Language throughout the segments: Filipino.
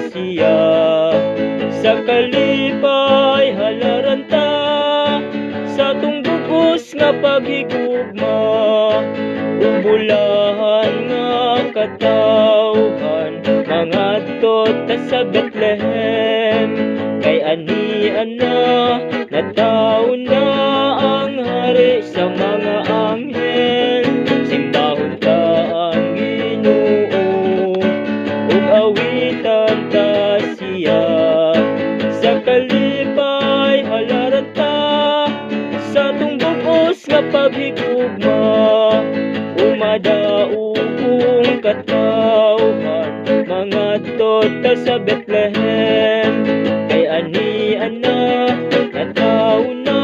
siya. Sa kalipay halaran ta, sa tungbugos nga paghigugma, ubulahan nga katawhan, mga tota sa Bethlehem. Kay ani-ana nataw na ang hari sa mga anghel. Simbahon ta ang Ginoo, ug awitan ta siya. Sa kalipay halaran ta, sa tungbugos nga paghigugma, umadaugong katawhan, mga tota sa Bethlehem. Kay ani-ana nataw na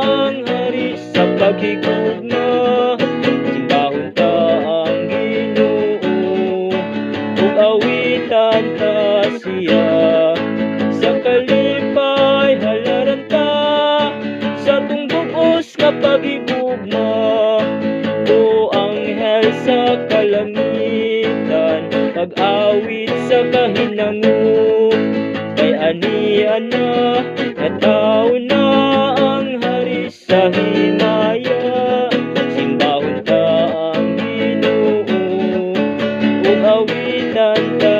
ang hari sa paghigugma. Simbahon ta ang Ginoo, ug awitan ta siya. Sa kalipay halaran ta, sa tungbugos nga paghigugma, o anghel sa kalangitan, pag-awit sa kahinangon. Kay ani-ana nataw na ang hari sa himaya. Simbahon ta ang Ginoo, ug awitan ta